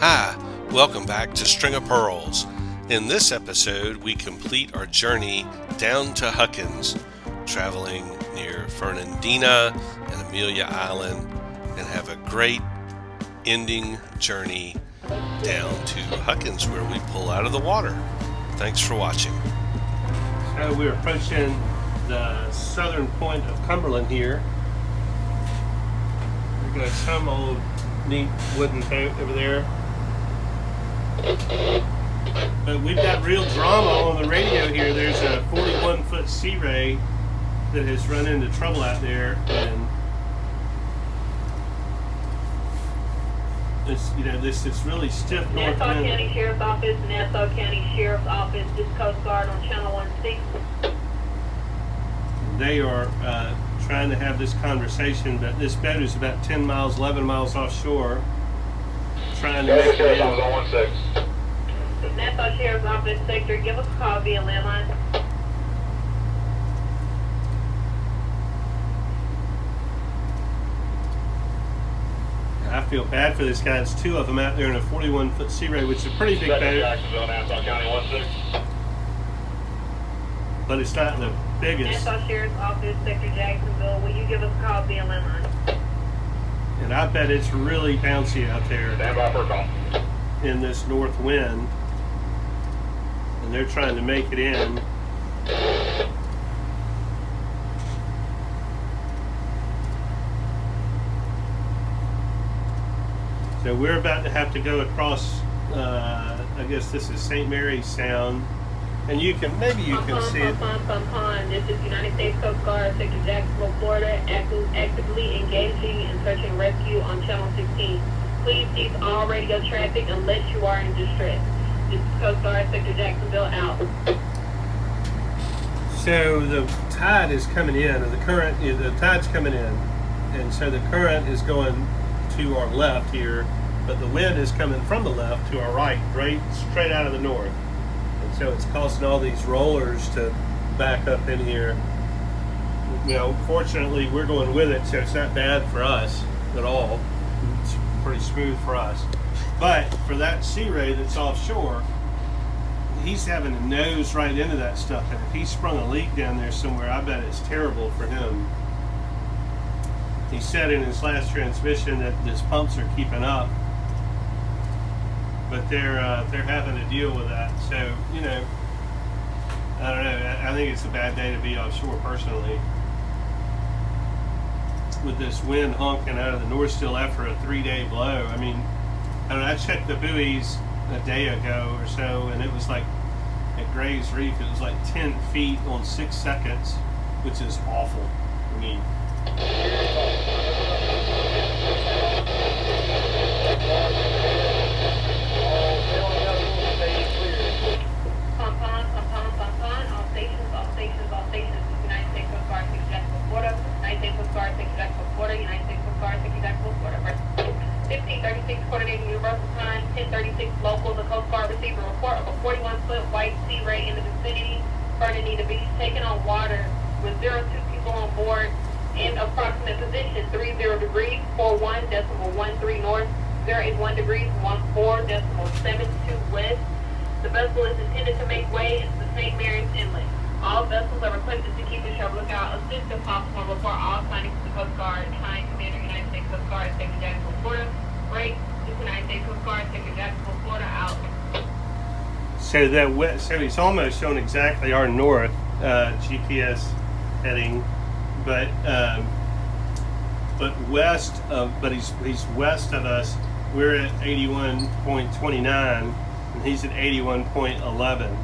Hi, welcome back to String of Pearls. In this episode, we complete our journey down to Huckins, traveling near Fernandina and Amelia Island, and have a great ending journey down to Huckins where we pull out of the water. Thanks for watching. So we're approaching the southern point of Cumberland here. We've got some old neat wooden boat over there. But we've got real drama on the radio here. There's a 41-foot sea ray that has run into trouble out there, and this really stiff north Nassau wind. County Sheriff's Office, Nassau County Sheriff's Office, this Coast Guard on Channel 16. They are trying to have this conversation, but this boat is about 10 miles, 11 miles offshore, trying to make it in. Nassau Sheriff's Office sector, give us a call via landline. I feel bad for this guy. It's two of them out there in a 41-foot sea ray, which is a pretty big boat. Jacksonville, Nassau County 16. But it's not the biggest. Nassau Sheriff's Office sector, Jacksonville, will you give us a call via landline? And I bet it's really bouncy out there Stand by for a call. in this north wind. And they're trying to make it in. So we're about to have to go across, I guess this is St. Mary's Sound. And maybe you can see it. This is United States Coast Guard, sector Jacksonville, Florida, actively engaging in search and rescue on Channel 16. Please cease all radio traffic unless you are in distress. This is Coast Guard, sector Jacksonville, out. So the tide is coming in, or the tide's coming in, and so the current is going to our left here, but the wind is coming from the left to our right, straight out of the north. And so it's causing all these rollers to back up in here. Fortunately we're going with it, so it's not bad for us at all. It's pretty smooth for us. But for that sea ray that's offshore, he's having to nose right into that stuff. And if he sprung a leak down there somewhere, I bet it's terrible for him. He said in his last transmission that his pumps are keeping up, but they're having to deal with that. So I don't know. I think it's a bad day to be offshore personally, with this wind honking out of the north still after a 3-day blow. I mean, I checked the buoys a day ago or so, and it was like at Gray's Reef, it was like 10 feet on 6 seconds, which is awful. I mean, all stations. United States Coast Guard, sector Jacksonville, Florida. United States Coast Guard, sector Jacksonville, Florida. United States Coast Guard, sector Jacksonville, Florida. 1536 coordinating universal time, 1036 local. The Coast Guard received a report of a 41-foot white sea ray in the vicinity. Fernandina Beach, taken on water with 02 people on board in approximate position 30 degrees 41.13 north, 081 degrees 14.72 west. The vessel is intended to make way into the St. Mary's Inlet. All vessels are requested to keep a sharp lookout, assist if possible, and report all sightings to the Coast Guard. Kind Commander, United States Coast Guard, sector Jacksonville, Florida. Break. This is United States Coast Guard, sector Jacksonville, Florida, out. So he's almost showing exactly our north GPS heading, but west of, but he's west of us. We're at 81.29, and he's at 81.11.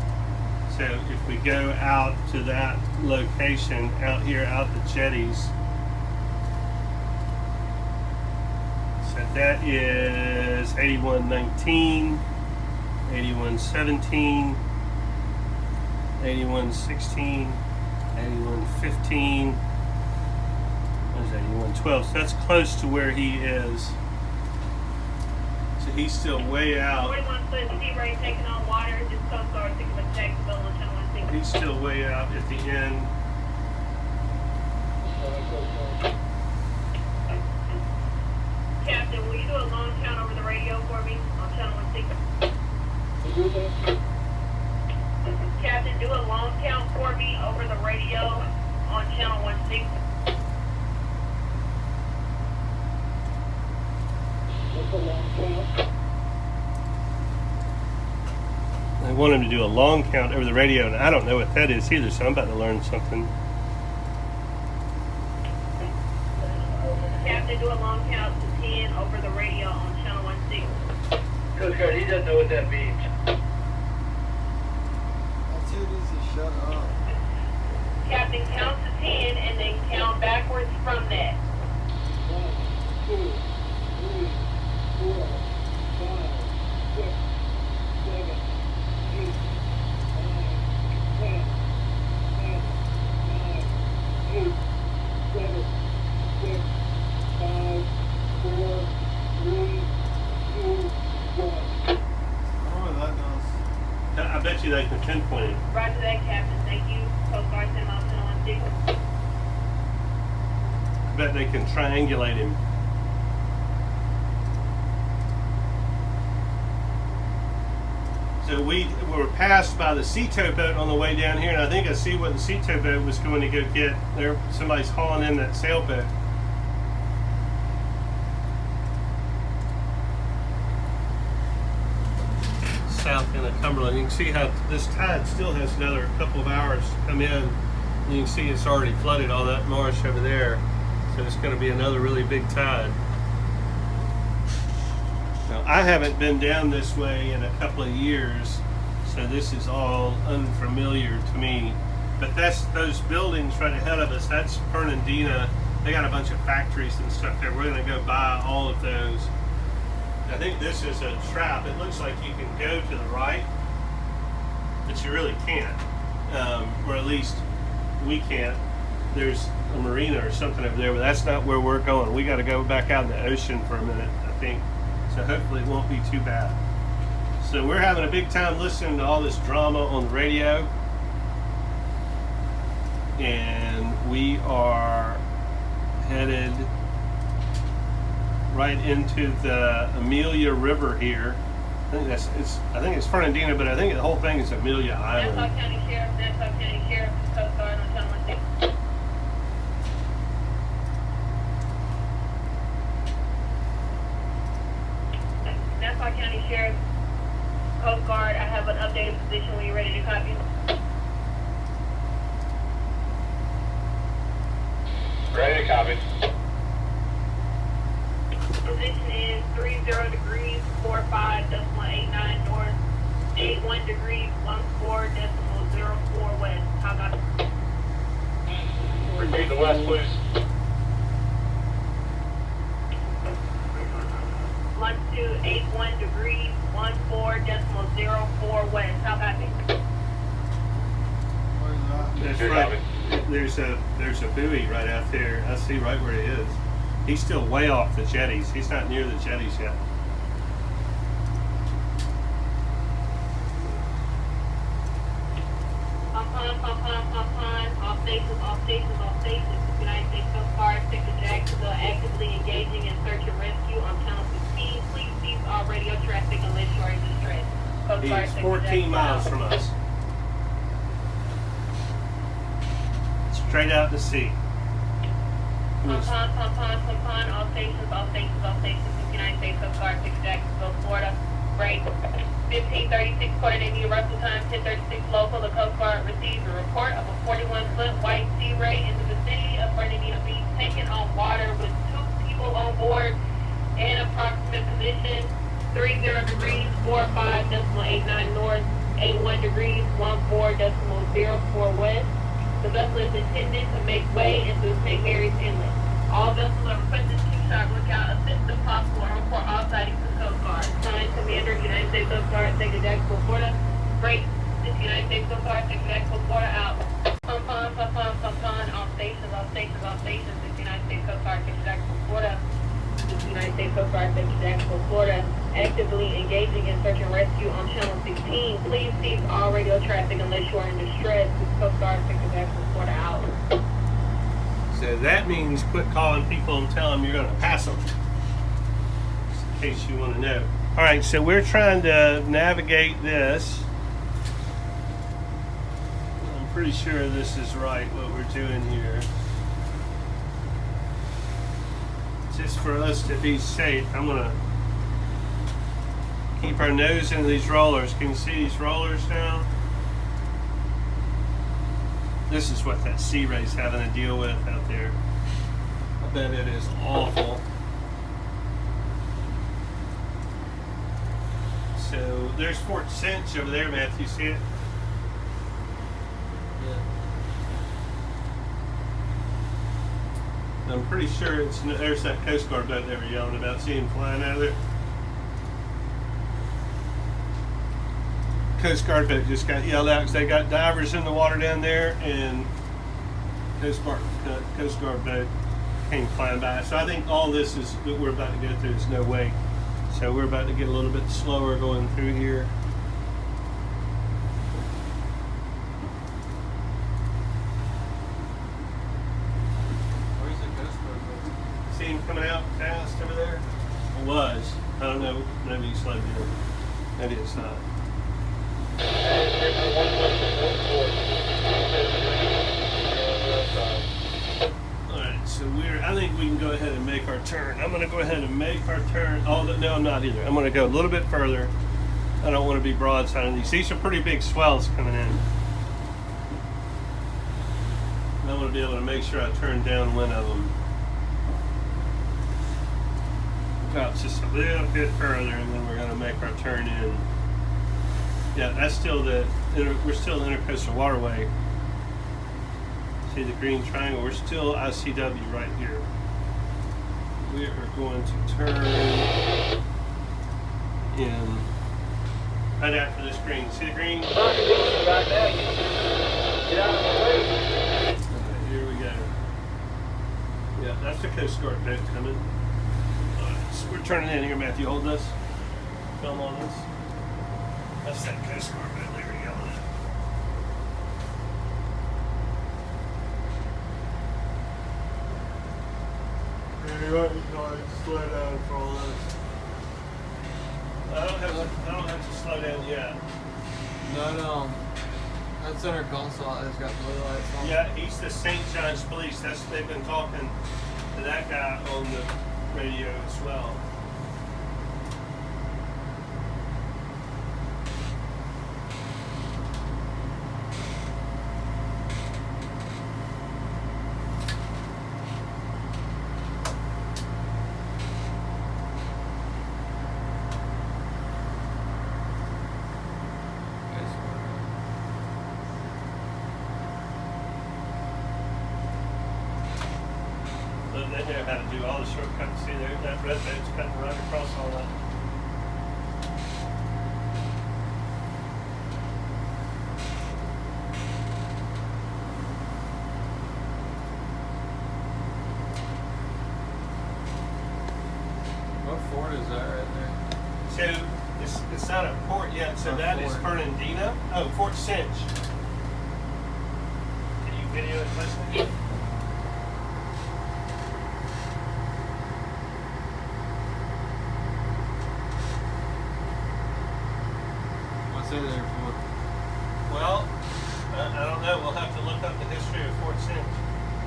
So if we go out to that location out here, out the jetties, so that is 81.19, 81.17, 81.16, 81.15. What is that? 81.12. So that's close to where he is. So he's still way out. 41-foot sea ray taking on water. This Coast Guard, sector Jacksonville, on Channel 16. He's still way out at the end. Captain, will you do a long count over the radio for me on Channel Captain, do a long count for me over the radio on channel 16. I want him to do a long count over the radio, and I don't know what that is either, so I'm about to learn something. Captain, do a long count to 10 over the radio on channel 16. Coast Guard, he doesn't know what that means. That's too easy. Shut up. Captain, count to 10 and then count backwards from that. 1, 2, 3, 4, 5, 6, 7, 8, 9, 10, 9, 8, 7, 6, 5, 4, 3, 2, 1. Oh, that does. I bet you they can pinpoint it. Roger that, Captain. Thank you. Coast Guard 10 miles on 16. I bet they can triangulate him. So we were passed by the sea tow boat on the way down here, and I think I see what the sea tow boat was going to go get. There, somebody's hauling in that sailboat. South end of Cumberland. You can see how this tide still has another couple of hours to come in. You can see it's already flooded all that marsh over there. So it's going to be another really big tide. Now, I haven't been down this way in a couple of years, so this is all unfamiliar to me. But that's those buildings right ahead of us. That's Fernandina. They got a bunch of factories and stuff there. We're going to go buy all of those. I think this is a trap. It looks like you can go to the right, but you really can't, or at least we can't. There's a marina or something over there, but that's not where we're going. We got to go back out in the ocean for a minute, I think. So hopefully it won't be too bad. So we're having a big time listening to all this drama on the radio, and we are headed right into the Amelia River here. I think it's Fernandina, but I think the whole thing is Amelia Island. Nassau County Sheriff, Coast Guard on channel 16. Nassau County Sheriff, Coast Guard, I have an updated position when you're ready to copy. Ready to copy. Position is 30 degrees 45.89 north, 81 degrees 14.04 west. How about Repeat the west, please. longitude 81 degrees 14.04 west? How about Where's that? That's Good right. copy. There's a buoy right out there. I see right where he is. He's still way off the jetties. He's not near the jetties yet. All stations. United States Coast Guard, Sector Jacksonville, actively engaging in search and rescue on channel 16. Please cease all radio traffic unless you are in distress. Coast Guard, He's Sector 14 miles Jacksonville. from us. Straight out to sea. All stations. United States Coast Guard, Sector Jacksonville, Florida. Break. 15:36 coordinated universal time, 10:36 local. The Coast Guard received a report of a 41-foot white sea ray in the vicinity of Fernandina Beach, taken on water with 2 people on board and approximate position 30 degrees 45.89 north, 81 degrees 14.04 west. The vessel is intended to make way into St. Mary's Inlet. All vessels are requested to keep sharp lookout, assist if possible, and report all sightings to the Coast Guard. Signed, Commander, United States Coast Guard, Sector Jacksonville, Florida. Break. This United States Coast Guard, Sector Jacksonville, Florida, out. Pump on, all stations. This United States Coast Guard, Sector Jacksonville, Florida. This United States Coast Guard, Sector Jacksonville, Florida. Actively engaging in search and rescue on channel 16. Please cease all radio traffic unless you are in distress. This Coast Guard, Sector Jacksonville, Florida, out. So that means quit calling people and tell them you're going to pass them. Just in case you want to know. All right, so we're trying to navigate this. I'm pretty sure this is right, what we're doing here. Just for us to be safe, I'm gonna keep our nose into these rollers. Can you see these rollers now? This is what that sea ray's having to deal with out there. I bet it is awful. So there's Fort Cinch over there, Matthew. See it? Yeah. I'm pretty sure there's that Coast Guard boat they were yelling about, seeing flying out of there. Coast Guard boat just got yelled out because they got divers in the water down there, and Coast Guard boat came flying by. So I think all this is that we're about to go through is no wake. So we're about to get a little bit slower going through here. Where's the Coast Guard boat? See him coming out fast over there? It was. I don't know. Maybe he slowed down. Maybe it's not. Alright, so I think we can go ahead and make our turn. I'm going to go ahead and make our turn. Oh, no, I'm not either. I'm going to go a little bit further. I don't want to be broadside on these. These are pretty big swells coming in. And I want to be able to make sure I turn downwind of them. About just a little bit further, and then we're going to make our turn in. Yeah, that's still we're still in Intercoastal Waterway. See the green triangle? We're still ICW right here. We are going to turn in right after this green. See the green? Get out of the way. Here we go. Yeah, that's the Coast Guard boat coming. So we're turning in here, Matthew. Hold this. Film on this. That's that Coast Guard boat they were yelling at. Yeah, you're right. No, slow down for all this. I don't have to slow down yet. No. That center console has got blue lights on. Yeah, he's the St. John's Police. They've been talking to that guy on the radio as well. They know how to do all the shortcuts. See there, that red boat's cutting right across all that. What fort is that right there? So it's not a port yet. So Not that is Fort. Fernandina. Oh, Fort Cinch. Can you video it, Leslie? What's in there for? Well, I don't know. We'll have to look up the history of Fort Cinch.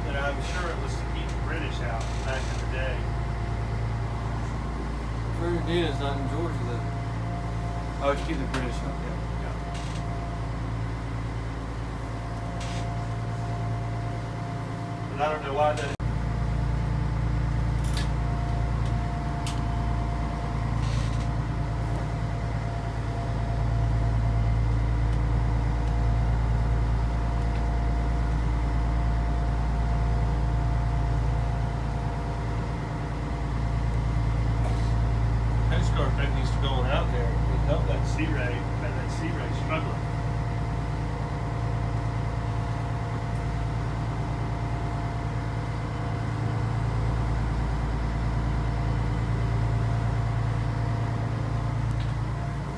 But I'm sure it was to keep the British out back in the day. Fernandina's not in Georgia, though. Oh, to keep the British out. Yeah. But I don't know why that. Coast Guard boat needs to go on out there and help that sea ray, struggling.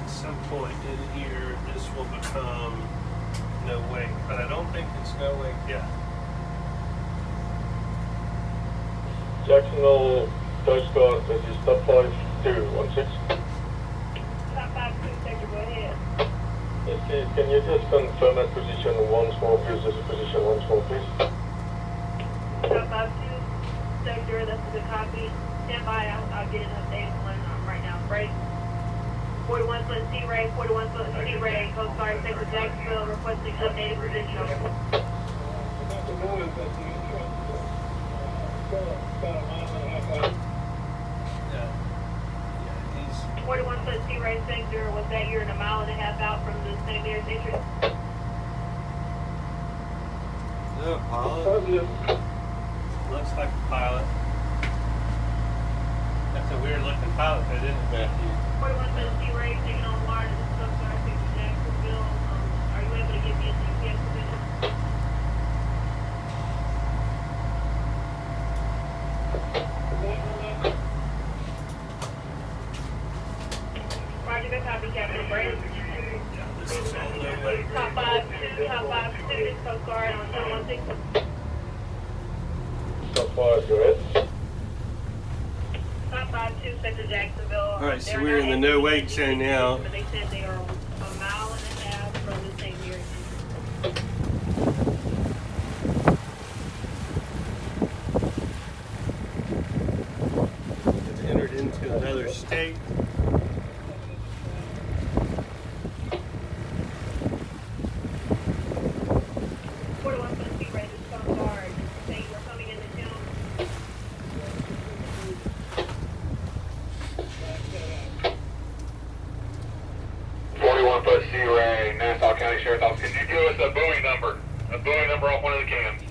At some point in here, this will become no wake, but I don't think it's no wake yet. Jacksonville, Coast Guard, this is top 5216. Can you just confirm that position once more, please? Just position once more, please. 552, sector, this is a copy. Stand by, I'll get an update on right now. Break. 41 foot Sea Ray, 41 foot Sea Ray, Coast Guard, sector Jacksonville, requesting updated position. About the noise at the entrance, about a mile and a half out. Yeah. Yeah, he's 41 foot Sea Ray sector, was that you're in a mile and a half out from the St. Mary's entrance? Is that a pilot? Positive. looks like a pilot. That's a weird looking pilot, though, isn't it, Matthew? 41 foot Sea Ray, taking on water, this is Coast Guard, sector Jacksonville. Are you able to give me a GPS position? Roger, good copy, Captain Brady. This is all no way. Top 5-2, this is Coast Guard on 716. So far, go ahead. Top 5-2, sector Jacksonville. All right, so They're we're not in the no active wake zone now. But they said they are a mile and a half from the St. Mary's. It's entered into another state. County Sheriff's Office. Can you give us a Bowie number? A Bowie number off one of the cans.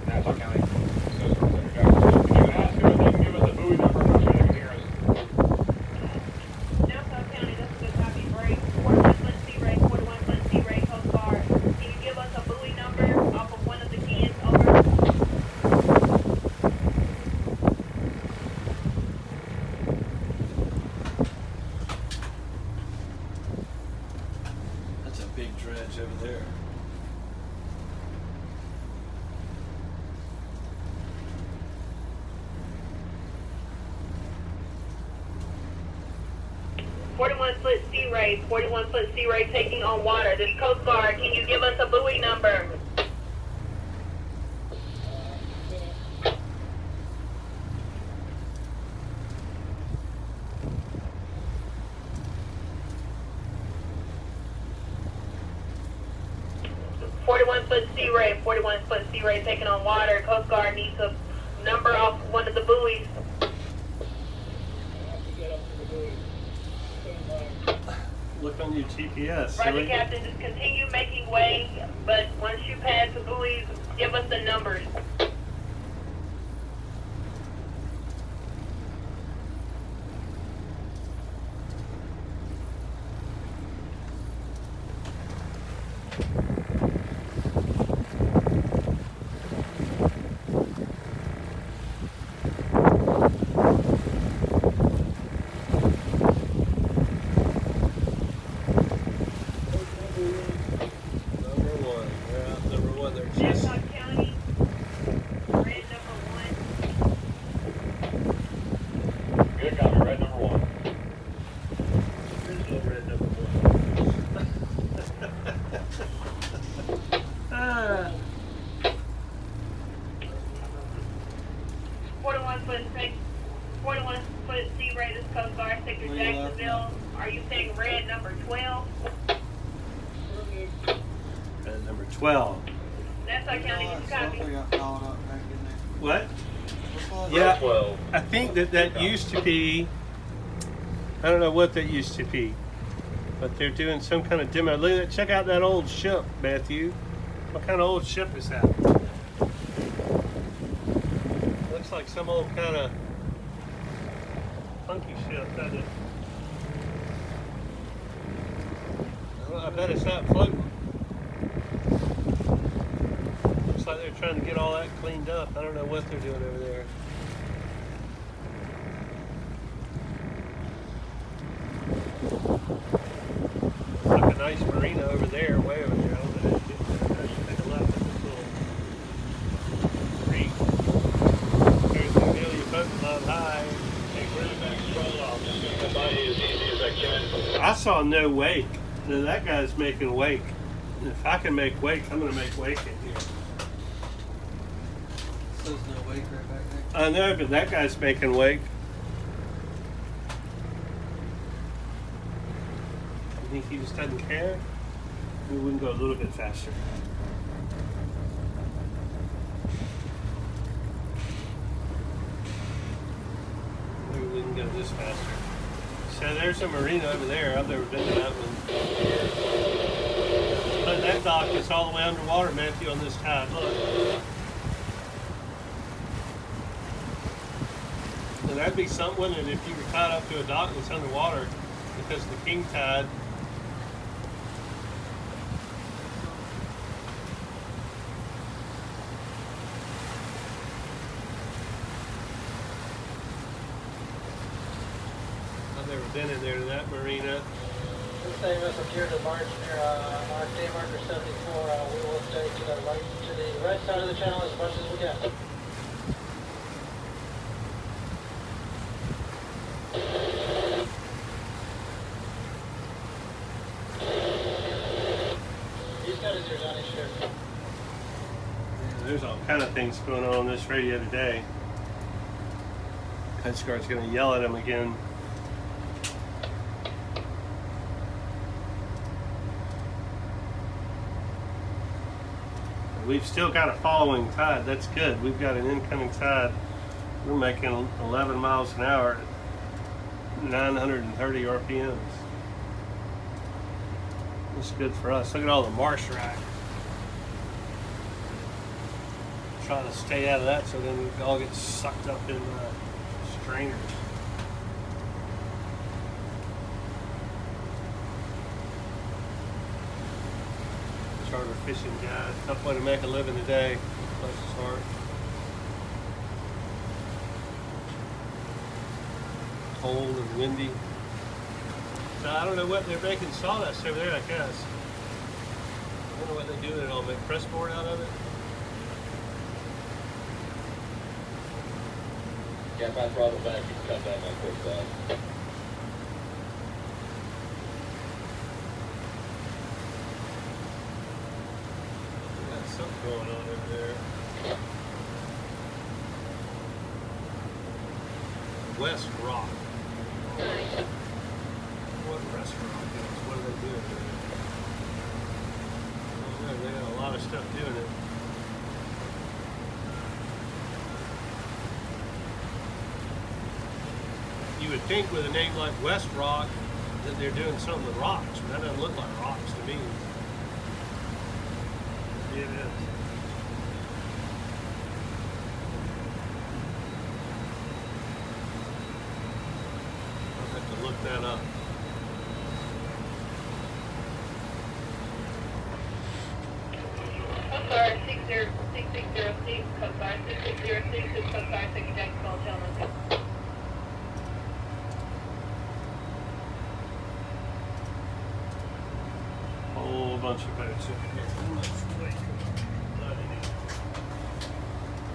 Nassau County. Can you ask them if they can give us a Bowie number? I'm not sure they can hear us. Nassau County, that's a good copy, break. 41 foot Sea Ray, 41 foot Sea Ray, Coast Guard. Can you give us a buoy number off of one of the cans? Over. That's a big dredge over there. Foot Sea Ray, 41 foot Sea Ray taking on water. This Coast Guard, can you give us a buoy number? Foot Sea Ray, 41 foot Sea Ray taking on water. Coast Guard needs a number off one of the buoys. Look on your GPS. Roger, silly. Captain, just continue making way, but once you pass the buoys, give us the numbers. Number one. They're out number one. They're just. Nassau County, red number 1. Good copy, red number 1. There's no red number one. Ah. 41 foot Sea Ray, this Coast Guard, sector Where you left Jacksonville. Are you saying red number 12? Red number 12. Nassau County, just copy. Something got followed up back in there. What? What's that? Yeah. 12. I think that used to be. I don't know what that used to be, but they're doing some kind of demo. Look at that! Check out that old ship, Matthew. What kind of old ship is that? Looks like some old kind of funky ship, doesn't it? I bet it's not floating. Looks like they're trying to get all that cleaned up. I don't know what they're doing over there. Looking nice marina over there, way over there. I'm gonna take a left at this little creek. There's the Amelia boat club. Hi. Hey, we're in back roll off. Just gonna come by you as easy as I can. I saw no wake. Now that guy's making wake. And if I can make wake, I'm gonna make wake in here. There's no wake right back there. I know, but that guy's making wake. You think he just doesn't care? Maybe we can go a little bit faster. Maybe we can go this faster. So there's a marina over there. I've never been to that one. But that dock is all the way underwater, Matthew, on this tide. Look. And that'd be something, wouldn't it, if you were tied up to a dock that's underwater because of the king tide. I've never been in there to that marina. This thing is up here to march near our day marker 74. We will stay to the right, to the right side of the channel as much as we can. He's got his ears on his shirt. There's all kind of things going on this radio today. Coast Guard's going to yell at him again. We've still got a following tide. That's good. We've got an incoming tide. We're making 11 miles an hour at 930 RPMs. That's good for us. Look at all the marsh rack. Trying to stay out of that so then we all get sucked up in strainers. Charter fishing guy. Tough way to make a living today. Bless his heart. Cold and windy. So I don't know what they're making sawdust over there, I guess. I don't know what they do with it all. Make pressboard out of it. Yeah, if I throttle back, you can cut down my quick side. Got something going on over there. West Rock. What restaurant is? What are they doing there? I don't know. They got a lot of stuff doing it. You would think with a name like West Rock that they're doing something with rocks, but that doesn't look like rocks to me. Maybe it is. I'll have to look that up. Code 6606, code 6606 is code 56 Jacksonville, gentlemen. Whole bunch of boats over here.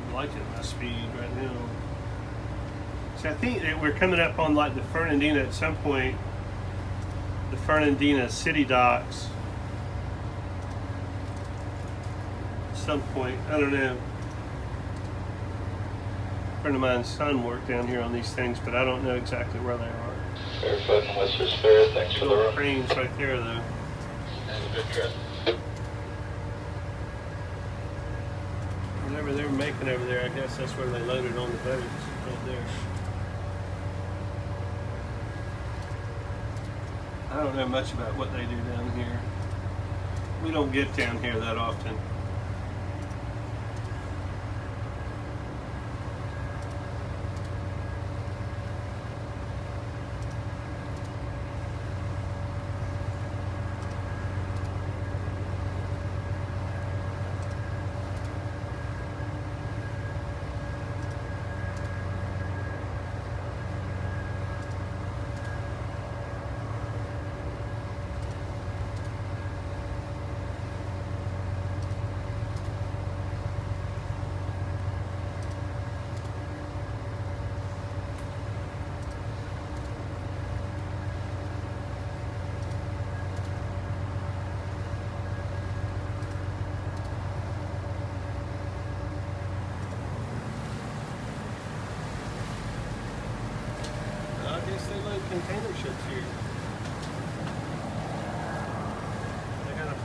I'm liking my speed right now. So I think that we're coming up on like the Fernandina at some point. The Fernandina city docks. At some point, I don't know. A friend of mine's son worked down here on these things, but I don't know exactly where they are. Fairfoot and Whistler's Fair, thanks for the Little run. cranes right there, though. Have a good trip. Whatever they're making over there, I guess that's where they loaded on the boats, right there. I don't know much about what they do down here. We don't get down here that often.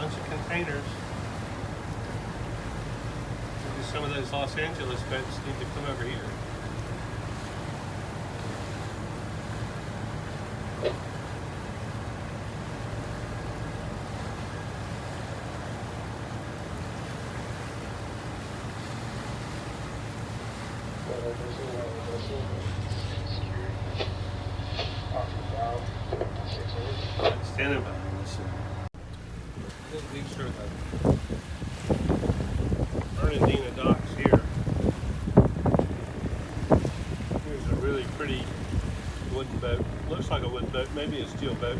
bunch of containers. Maybe some of those Los Angeles boats need to come over here. Standing behind us. These are the Fernandina docks here. Here's a really pretty wooden boat. Looks like a wooden boat, maybe a steel boat.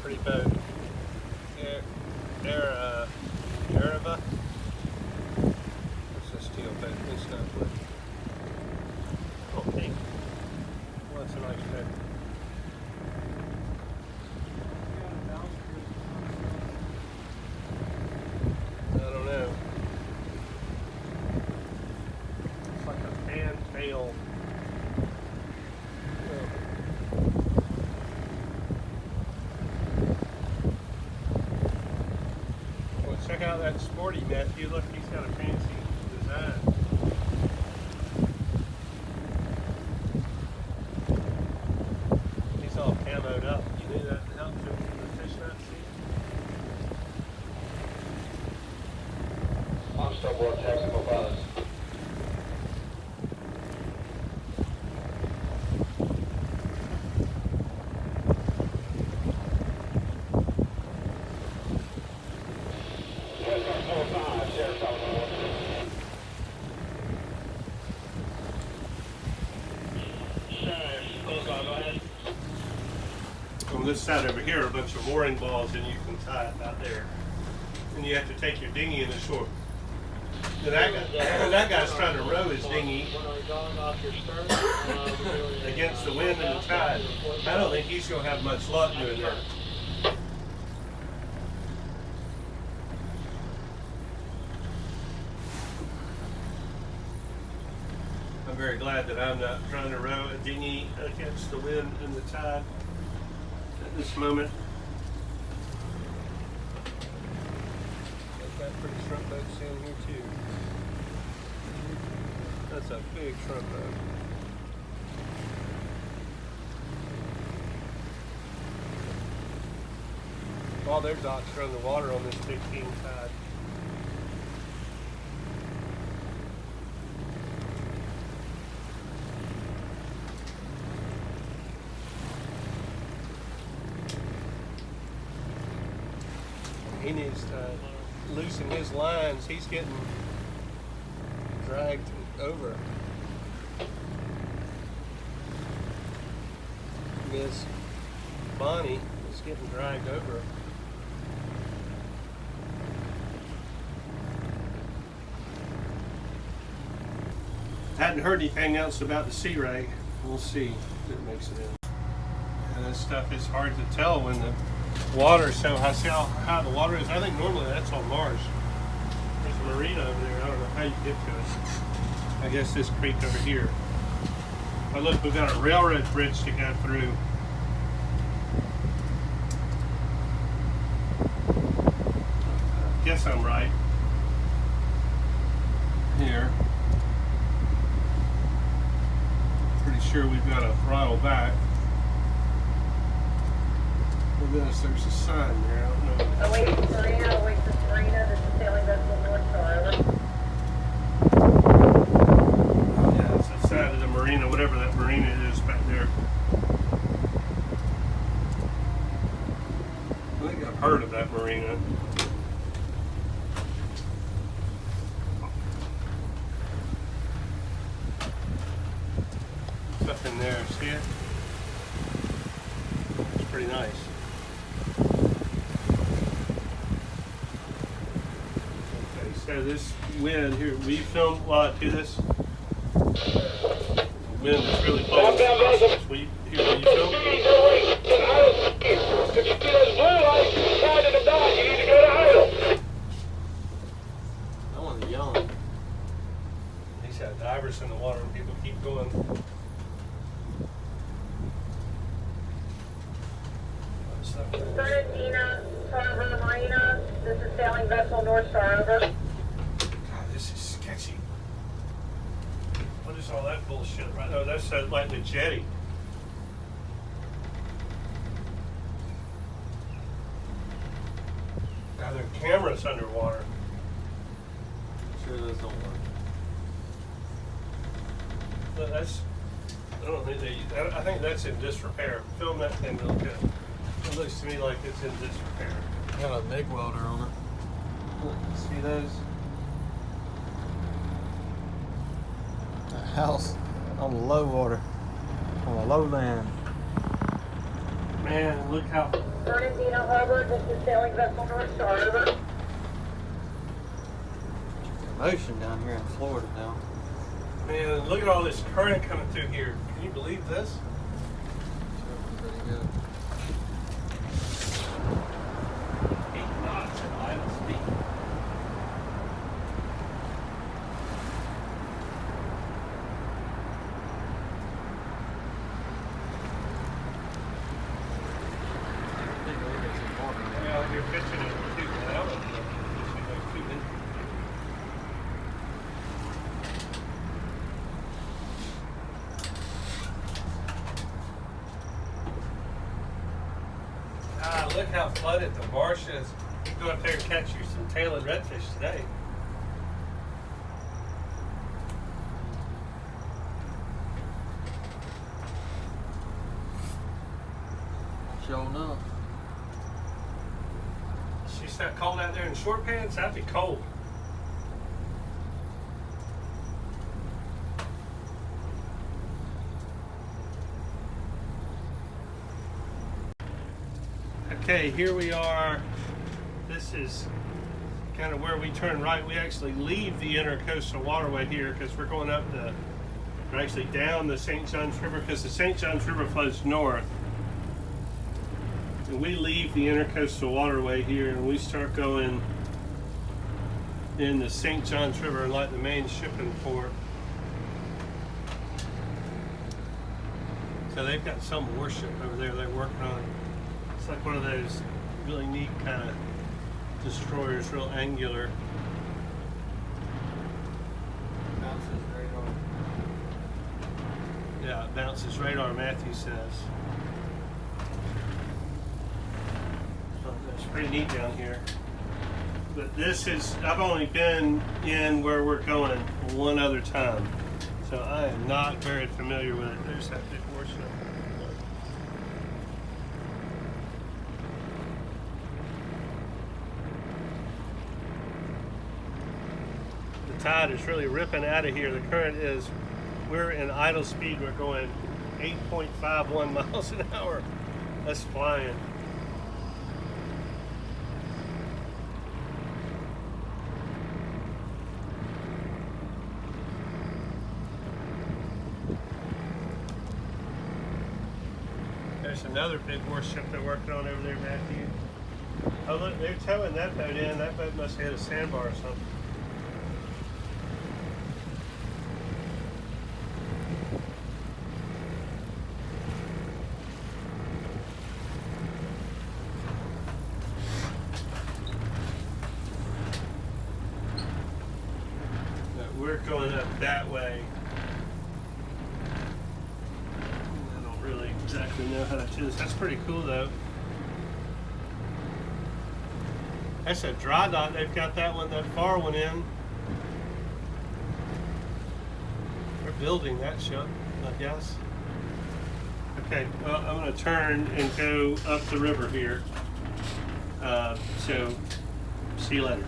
Pretty boat. Arava. It's a steel boat. It's not wood. Oh, pink. Well, that's a nice boat. I don't know. It's like a fantail. Well, check out that sporty Matthew. Look, he's got a fancy design. He's all camoed up. You knew that helps him from the fish not see. I'm still aboard Jacksonville Buzz. On this side over here are a bunch of mooring balls, and you can tie it out there. And you have to take your dinghy in the shore. And that guy's trying to row his dinghy against the wind and the tide. I don't think he's going to have much luck doing that. I'm very glad that I'm not trying to row a dinghy against the wind and the tide at this moment. They've got pretty shrimp boats in here too. That's a big shrimp boat. All their docks are underwater on this big king tide. He needs to loosen his lines. He's getting dragged over. Miss Bonnie is getting dragged over. Hadn't heard anything else about the Sea Ray. We'll see if it makes it in. And this stuff is hard to tell when the water is so high. See how high the water is? I think normally that's on Mars. There's a marina over there. I don't know how you get to it. I guess this creek over here. But look, we've got a railroad bridge to go through. I guess I'm right. Here. Pretty sure we've got to throttle back. There's a sign there. I don't know. Oasis Marina, this is sailing vessel North Star, over. Yeah, it's the side of the marina, whatever that marina is back there. I think I've heard of that marina. Stuff in there, see it? It's pretty nice. So this wind here, we filmed while I do this. The wind is really blowing. Will you film? If you see those blue lights to the side of the dock, you need to go to idle. I want to yell. He's He's got divers in the water and people keep going. Fernandina, Harbor, Marina. This is sailing vessel North Star, over. God, this is sketchy. What is all that bullshit? Right? Oh, that's like the jetty. Now there are cameras underwater. Sure those don't work. No, that's. I don't think I think that's in disrepair. Film that thing real good. It looks to me like it's in disrepair. Got a MIG welder on it. Look, see those? A house on the low water, on the low land. Man, look how. Fernandina Harbor. This is sailing vessel North Star, over. Ocean down here in Florida now. Man, look at all this current coming through here. Can you believe this? Pretty good. 8 knots at idle speed. Well, you're fishing it too. I don't know. Fishing like 2 inches. Ah, look how flooded the marsh is. Go up there and catch you some tail and redfish today. Sure enough. She's not cold out there in short pants. That'd be cold. Okay, here we are. This is kind of where we turn right. We actually leave the intercoastal waterway here because we're going up the, we're actually down the St. Johns River because the St. Johns River flows north. And we leave the intercoastal waterway here and we start going in the St. Johns River and like the main shipping port. So they've got some warship over there they're working on. It's like one of those really neat kind of destroyers, real angular. Bounces radar. Yeah, it bounces radar, Matthew says. So it's pretty neat down here. But this is, I've only been in where we're going one other time. So I am not very familiar with it. There's that big warship. The tide is really ripping out of here. The current is, we're in idle speed. We're going 8.51 miles an hour. That's flying. There's another big warship they're working on over there, Matthew. Oh look, they're towing that boat in. That boat must have hit a sandbar or something. We're going up that way. I don't really exactly know how to do this. That's pretty cool though. That's a dry dock. They've got that one, that far one in. They're building that ship, I guess. Okay, well, I'm going to turn and go up the river here. So, see you later.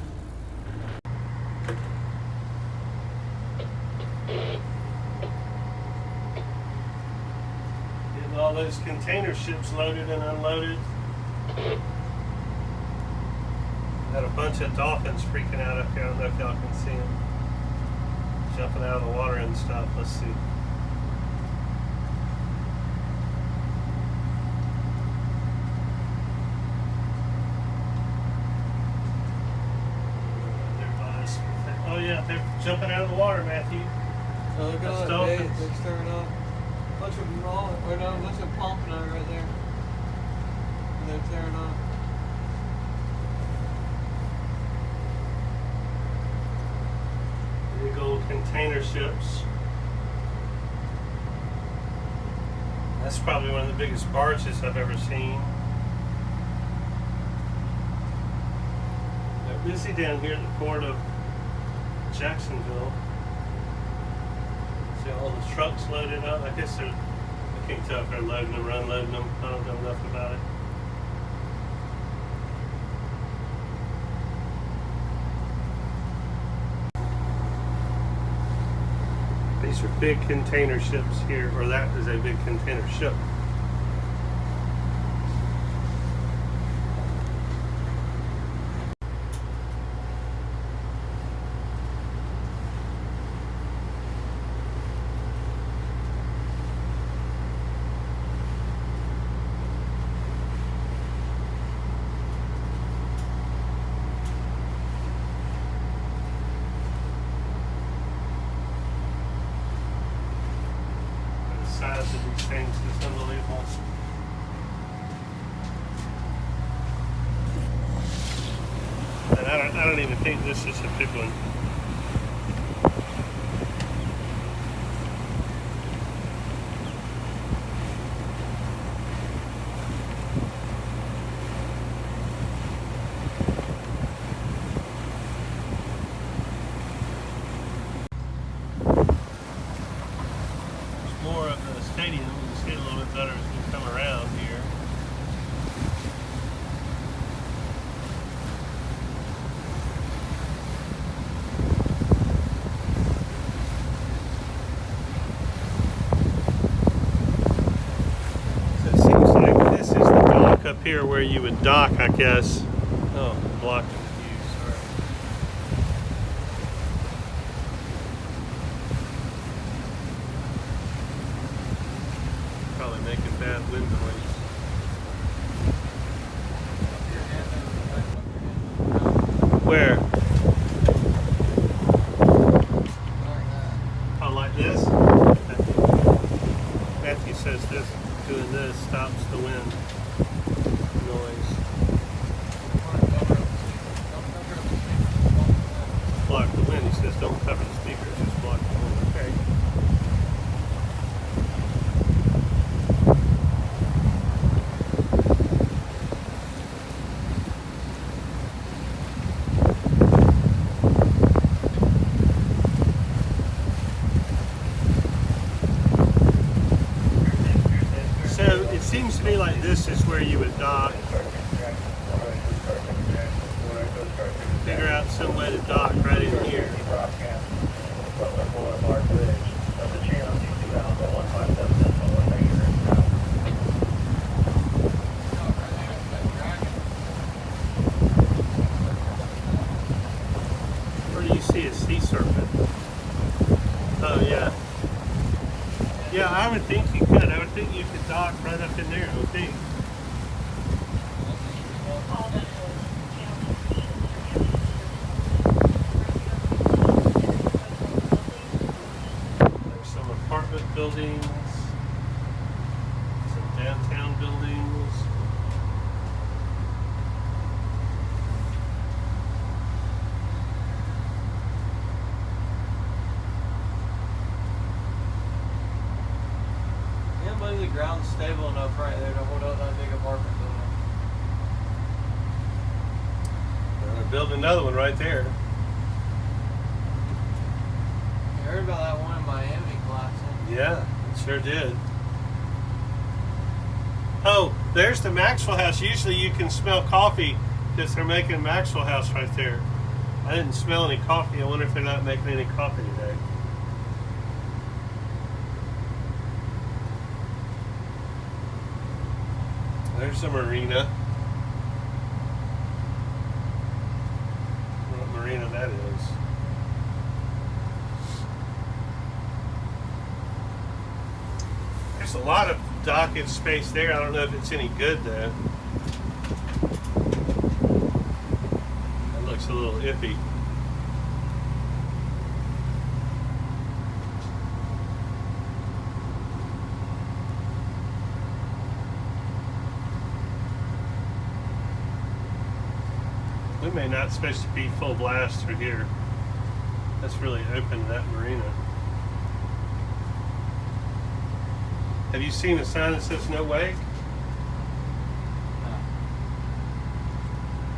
Getting all those container ships loaded and unloaded. Got a bunch of dolphins freaking out up here. I don't know if y'all can see them. Jumping out of the water and stuff. Let's see. Oh yeah, they're jumping out of the water, Matthew. Oh, look at That's all that bait dolphins. that's turned up. Bunch of them rolling. Or no, bunch of pumping on it right there. And they're tearing off. Big old container ships. That's probably one of the biggest barges I've ever seen. They're busy down here at the port of Jacksonville. See all the trucks loaded up. I guess I can't tell if they're loading them or unloading them. I don't know enough about it. These are big container ships here, or that is a big container ship. Size of these things is unbelievable. And I don't even think this is a big one. More of the stadium. You can see it a little bit better as we come around here. So it seems like this is the dock up here where you would dock, I guess. Oh, blocking the view, sorry. Probably making bad wind noise. Where? Oh, like this? Matthew says this, doing this stops the wind noise. Block the wind. He says don't cover the speakers, just block the wind. Okay. Seems to me like this is where you would dock. Figure out some way to dock right in here. Where do you see a sea serpent? Oh yeah. Yeah, I would think you could. I would think you could dock right up in there, I would think. There's some apartment buildings, some downtown buildings. The ground's stable enough right there to hold out that big apartment building. They're building another one right there. You heard about that one in Miami collapsing? Yeah, it sure did. Oh, there's the Maxwell House. Usually you can smell coffee because they're making a Maxwell House right there. I didn't smell any coffee. I wonder if they're not making any coffee today. There's the Marina. What marina that is. There's a lot of dockage space there. I don't know if it's any good though. That looks a little iffy. We may not supposed to be full blast through here. That's really open to that marina. Have you seen a sign that says no wake?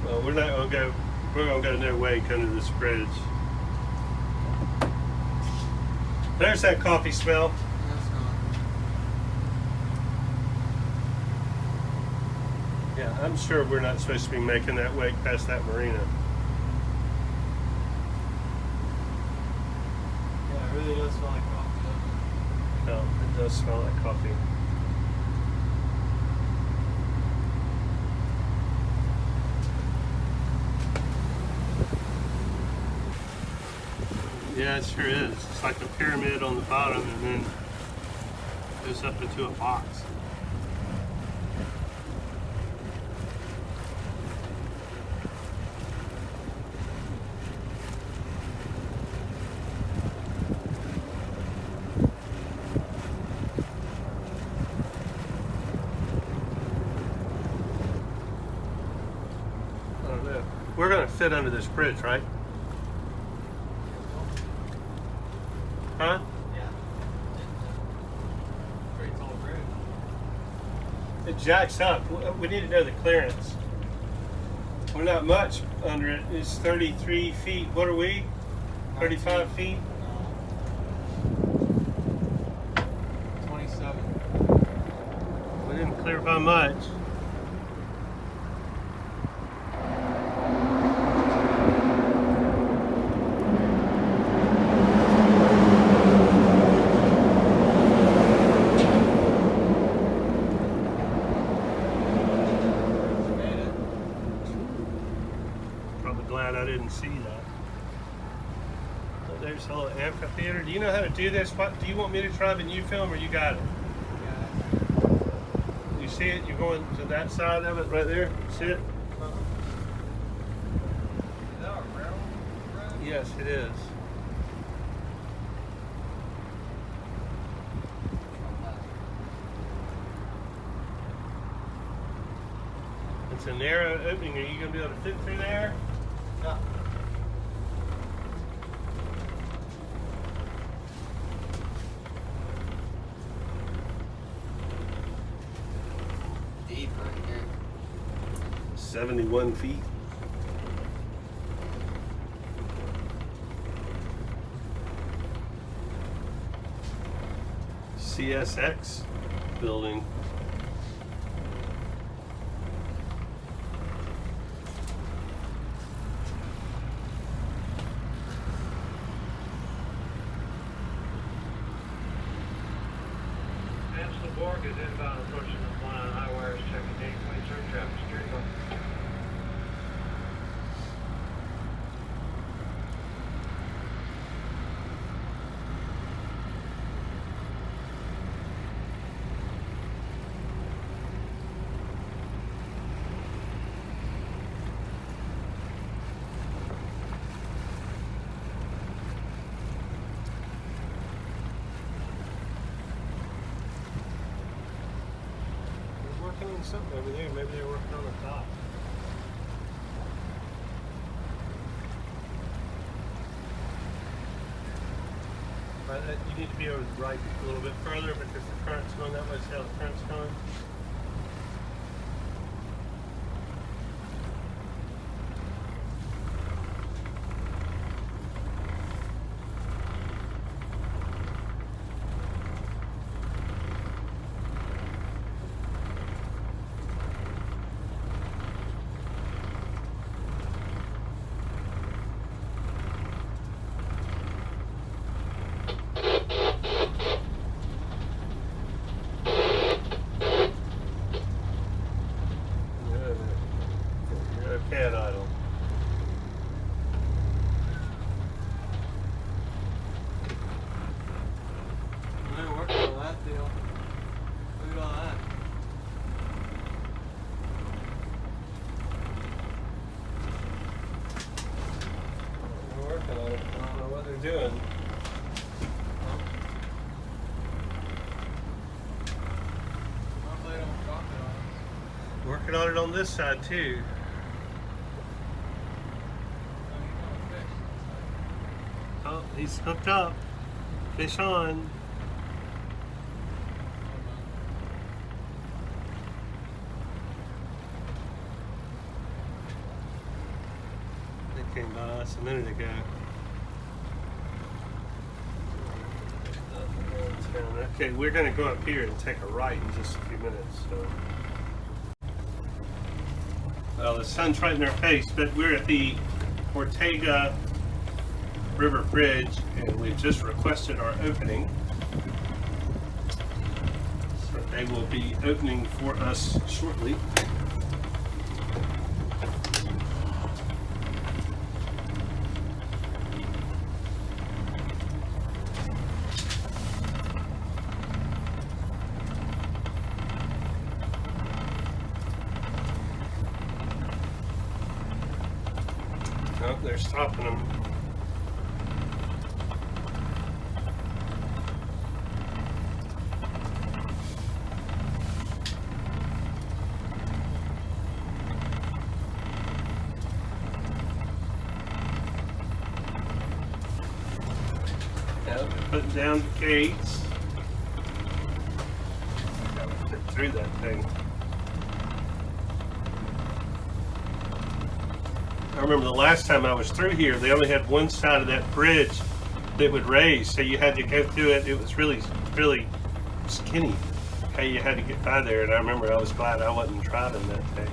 Well, we're not gonna go. We're gonna go no wake under this bridge. There's that coffee smell. That's not. Yeah, I'm sure we're not supposed to be making that wake past that marina. Yeah, it really does smell like coffee, doesn't No, it does smell like coffee. Yeah, it sure is. It's like a pyramid on the bottom and then goes up into a box. I don't know. We're going to fit under this bridge, right? Huh? it? Yeah. Pretty tall bridge. It jacks up. We need to know the clearance. We're not much under it. It's 33 feet. What are we? 35 feet? 27. We didn't clear by much. Made it. Probably glad I didn't see that. Oh, there's a little amphitheater. Do you know how to do this? What do you want me to try and you film, or you got it? Yeah. You see it? You're going to that side of it right there. See it? Is that a railroad? Yes, it is. It's a narrow opening. Are you going to be able to fit through there? No. Deep right here. 71 feet. CSX building. Angela Borg is inbound approaching the line on high wires, checking gateway, turn traffic, steering up. They're working on something over there. Maybe they're working on the dock. But you need to be over the right a little bit further because the current's going that way. See how the current's going? You're okay at idle. They're working on that deal. Look at all that. They're working on it. I don't know what they're doing. Hopefully they don't drop it on us. Working on it on this side too. He's hooked up. Fish on. They came by us a minute ago. Okay, we're going to go up here and take a right in just a few minutes. So. Well, the sun's right in our face, but we're at the Ortega River Bridge, and we've just requested our opening. So they will be opening for us shortly. Oh, they're stopping them. They're putting down the gates. Gotta fit through that thing. I remember the last time I was through here, they only had one side of that bridge that would raise, so you had to go through it. It was really, really skinny. Okay, you had to get by there, and I remember I was glad I wasn't driving that day.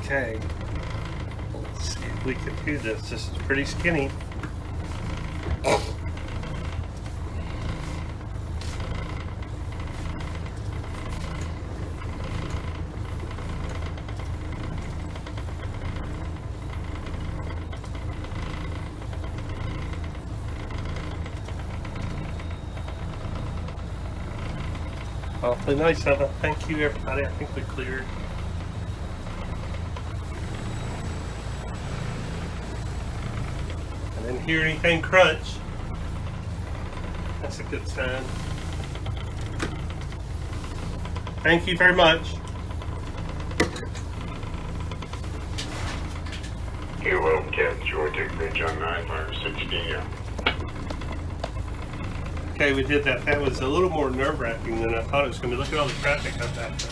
Okay, let's see if we can do this. This is pretty skinny. Awfully nice of it. Thank you, everybody. I think we cleared. Didn't hear anything crunch. That's a good sign. Thank you very much. You're welcome, Captain Ortega Bridge on 960. Okay, we did that. That was a little more nerve-wracking than I thought it was going to be. Look at all the traffic up that there.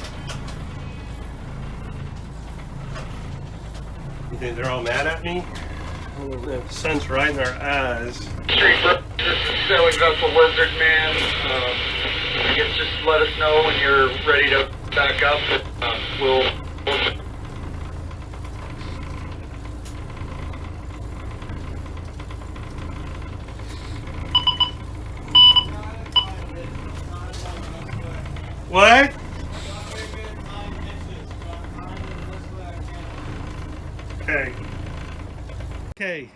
You think they're all mad at me? The sun's right in our eyes. Street Bro, this is Sailing Vessel Lizard Man. I guess just let us know when you're ready to back up. We'll What? Okay. Okay.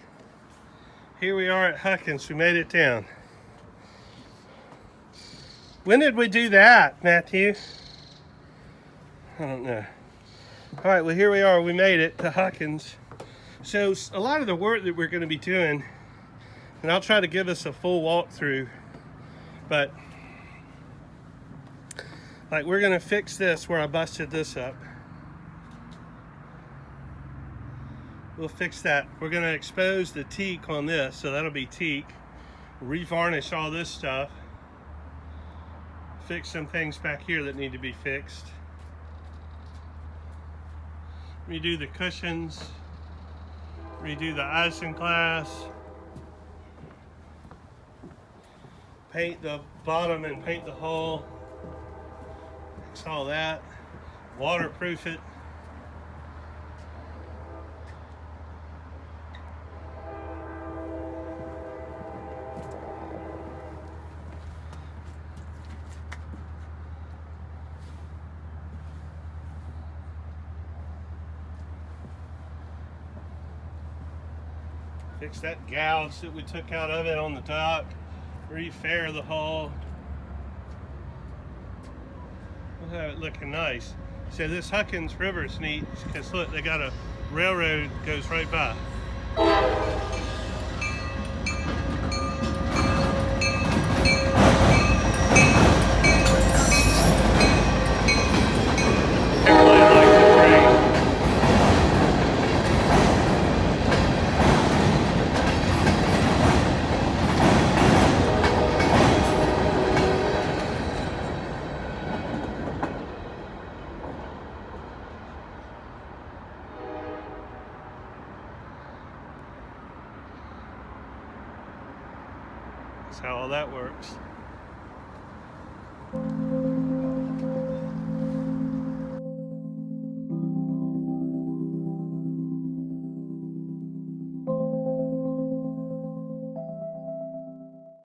Here we are at Huckins. We made it down. When did we do that, Matthew? I don't know. All right, well, here we are. We made it to Huckins. So a lot of the work that we're going to be doing, and I'll try to give us a full walkthrough, but like we're going to fix this where I busted this up. We'll fix that. We're going to expose the teak on this, so that'll be teak. Revarnish all this stuff. Fix some things back here that need to be fixed. Redo the cushions. Redo the isinglass. Paint the bottom and paint the hull. Fix all that. Waterproof it. Fix that gouge that we took out of it on the dock. Refair the hull. We'll have it looking nice. So this Huckins River's neat because look, they got a railroad goes right by. Everybody likes the train. That's how all that works.